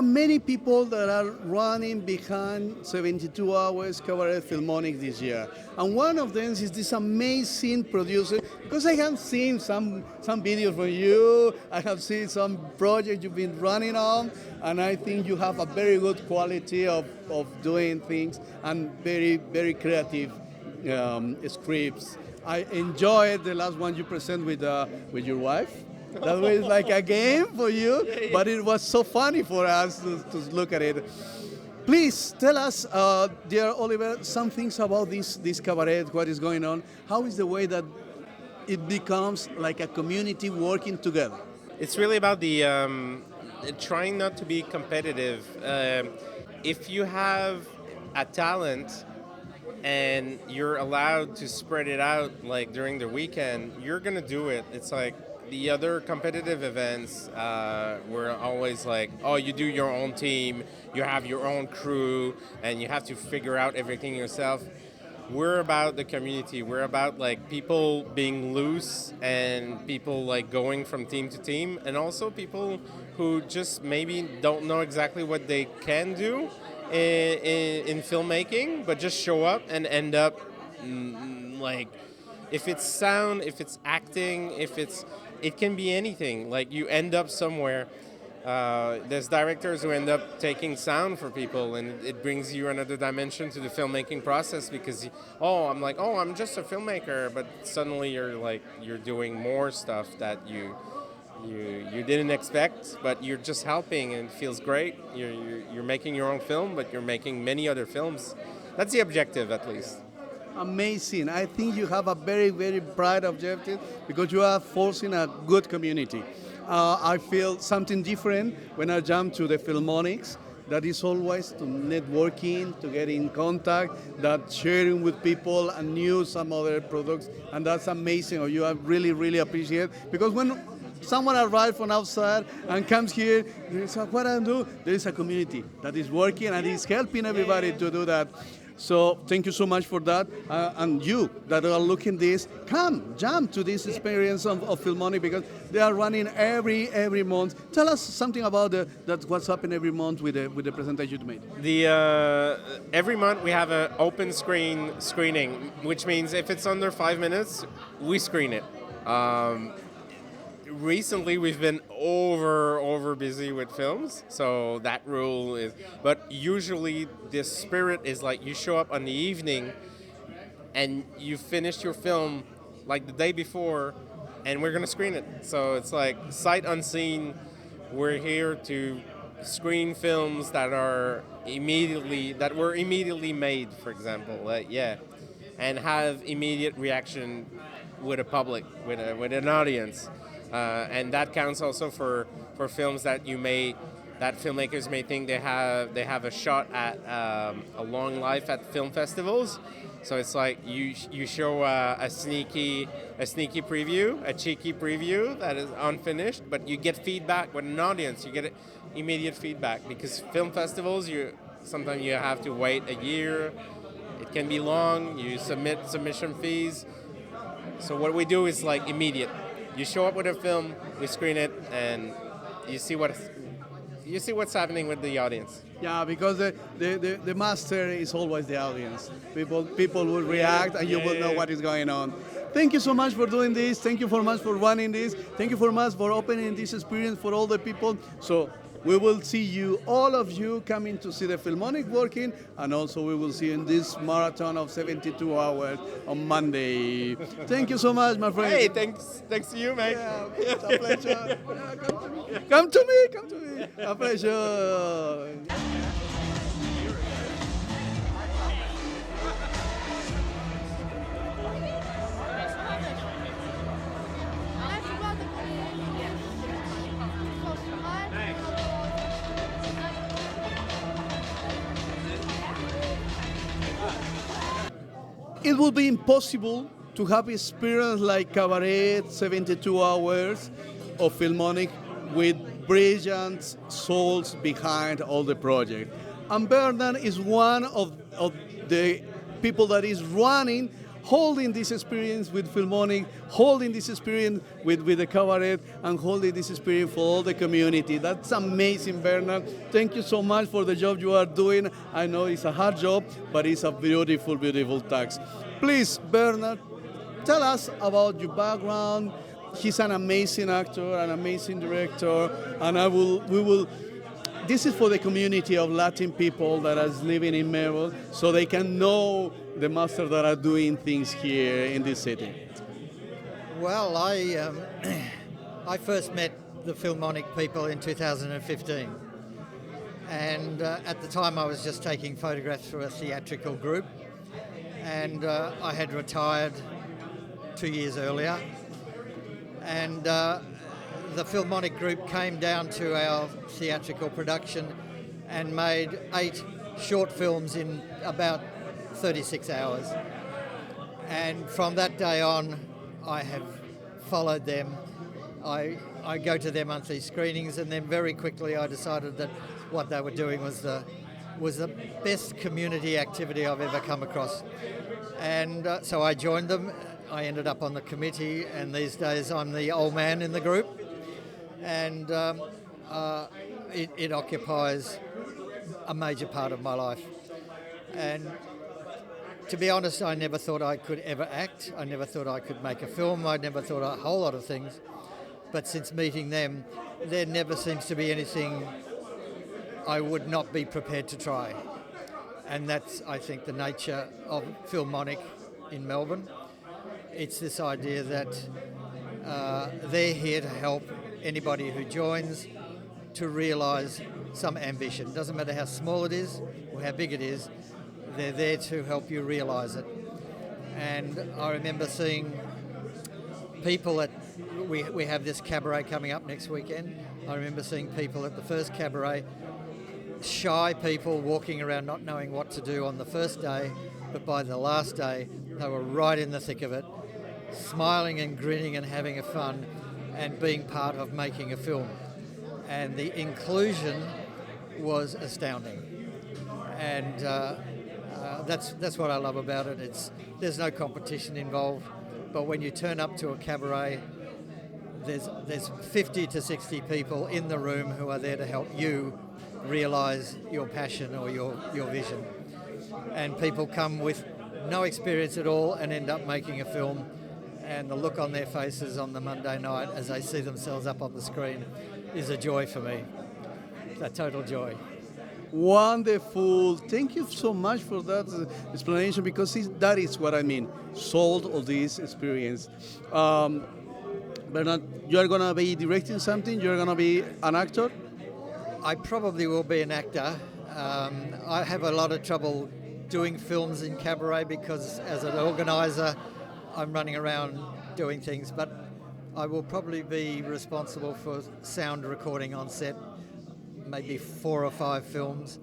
are many people that are running behind 72 Hours Cabaret Filmonic this year. And one of them is this amazing producer, because I have seen some videos from you, I have seen some projects you've been running on, and I think you have a very good quality of doing things and very, very creative scripts. I enjoyed the last one you present with your wife. That was like a game for you, but it was so funny for us to look at it. Please tell us, dear Oliver, some things about this cabaret, what is going on. How is the way that it becomes like a community working together? It's really about the trying not to be competitive. If you have a talent and you're allowed to spread it out like during the weekend, you're gonna do it. It's like the other competitive events were always like, oh, you do your own team, you have your own crew, and you have to figure out everything yourself. We're about the community. We're about like people being loose and people like going from team to team, and also people who just maybe don't know exactly what they can do in filmmaking, but just show up and end up like, if it's sound, if it's acting, it can be anything. Like you end up somewhere. There's directors who end up taking sound for people, and it brings you another dimension to the filmmaking process because, I'm just a filmmaker, but suddenly you're doing more stuff that you didn't expect, but you're just helping, and it feels great. You're making your own film, but you're making many other films. That's the objective, at least. Amazing. I think you have a very, very bright objective because you are forcing a good community. I feel something different when I jump to the Filmonics. That is always to networking, to get in contact, that sharing with people and new some other products, and that's amazing. You are really, really appreciate, because when someone arrives from outside and comes here, there's what I do. There is a community that is working and is helping everybody to do that. So thank you so much for that. And you that are looking this, come, jump to this experience of Filmonic, because they are running every month. Tell us something about that what's happening every month with the presentation you made. Every month we have an open screening, which means if it's under 5 minutes, we screen it. Recently we've been over busy with films, so that rule is, but usually the spirit is like you show up on the evening and you finish your film like the day before, and we're gonna screen it. So it's like sight unseen. We're here to screen films that were immediately made, for example, and have immediate reaction with a public, with an audience. And that counts also for films that filmmakers may think they have a shot at a long life at film festivals. So it's like you show a sneaky preview, a cheeky preview that is unfinished, but you get feedback with an audience. You get immediate feedback, because film festivals sometimes you have to wait a year. It can be long. You submit submission fees. So what we do is like immediate. You show up with a film, we screen it, and you see what's happening with the audience. Yeah, because the master is always the audience. People will react, and you will know what is going on. Thank you so much for doing this. Thank you so much for running this. Thank you so much for opening this experience for all the people. So we will see you, all of you, coming to see the Filmonic working, and also we will see you in this marathon of 72 hours on Monday. Thank you so much, my friend. Hey, thanks to you, mate. Yeah, it's a pleasure. Yeah, come to me. A pleasure. It will be impossible to have experience like Cabaret 72 Hours of Filmonic with brilliant souls behind all the project. And Bernard is one of the people that is running holding this experience with Filmonic, holding this experience with the cabaret, and holding this experience for all the community. That's amazing, Bernard. Thank you so much for the job you are doing. I know it's a hard job, but it's a beautiful, beautiful task. Please, Bernard, tell us about your background. He's an amazing actor, an amazing director, and we will. This is for the community of Latin people that are living in Melbourne, so they can know the masters that are doing things here in this city. Well, I first met the Filmonic people in 2015, and at the time I was just taking photographs for a theatrical group, and I had retired 2 years earlier, and the Filmonic group came down to our theatrical production and made 8 short films in about 36 hours. And from that day on, I have followed them. I go to their monthly screenings, and then very quickly I decided that what they were doing was the best community activity I've ever come across. And so I joined them. I ended up on the committee, and these days I'm the old man in the group. And it occupies a major part of my life. And to be honest, I never thought I could ever act. I never thought I could make a film. I never thought a whole lot of things. But since meeting them, there never seems to be anything I would not be prepared to try. And that's, I think, the nature of Filmonic in Melbourne. It's this idea that they're here to help anybody who joins to realise some ambition. Doesn't matter how small it is or how big it is, they're there to help you realise it. And I remember seeing people we have this cabaret coming up next weekend. I remember seeing people at the first cabaret, shy people walking around not knowing what to do on the first day, but by the last day they were right in the thick of it, smiling and grinning and having a fun and being part of making a film. And the inclusion was astounding. And that's what I love about it. There's no competition involved, but when you turn up to a cabaret, there's 50 to 60 people in the room who are there to help you realise your passion or your vision. And people come with no experience at all and end up making a film, and the look on their faces on the Monday night as they see themselves up on the screen is a joy for me, a total joy. Wonderful. Thank you so much for that explanation, because that is what I mean, sold of this experience. Bernard, you're going to be directing something? You're going to be an actor? I probably will be an actor. I have a lot of trouble doing films in cabaret because as an organiser I'm running around doing things, but I will probably be responsible for sound recording on set, maybe 4 or 5 films,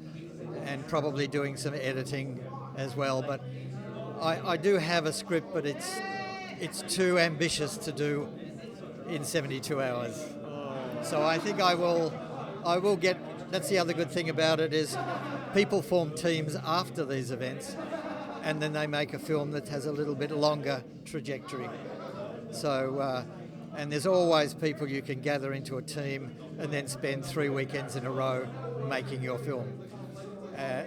and probably doing some editing as well. But I do have a script, but it's too ambitious to do in 72 hours. So I think I will get. That's the other good thing about it, is people form teams after these events, and then they make a film that has a little bit longer trajectory. So, and there's always people you can gather into a team and then spend 3 weekends in a row making your film.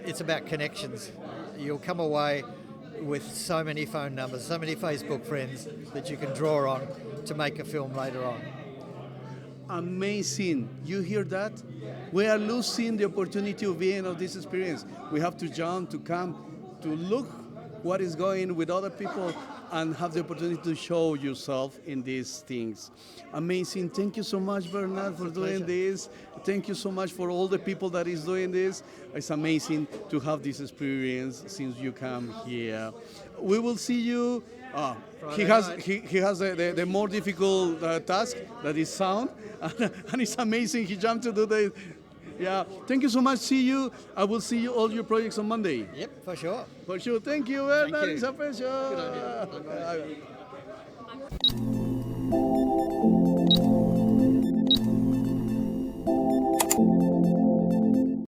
It's about connections. You'll come away with so many phone numbers, so many Facebook friends that you can draw on to make a film later on. Amazing. You hear that? We are losing the opportunity of being of this experience. We have to jump, to come, to look what is going with other people and have the opportunity to show yourself in these things. Amazing. Thank you so much, Bernard, for doing this. Thank you so much for all the people that is doing this. It's amazing to have this experience since you come here. We will see you. He has the more difficult task, that is sound, and it's amazing. He jumped to do this. Yeah, thank you so much. See you. I will see you all your projects on Monday. Yep, for sure. For sure. Thank you, Bernard. you. It's a pleasure. Good on you. Bye-bye.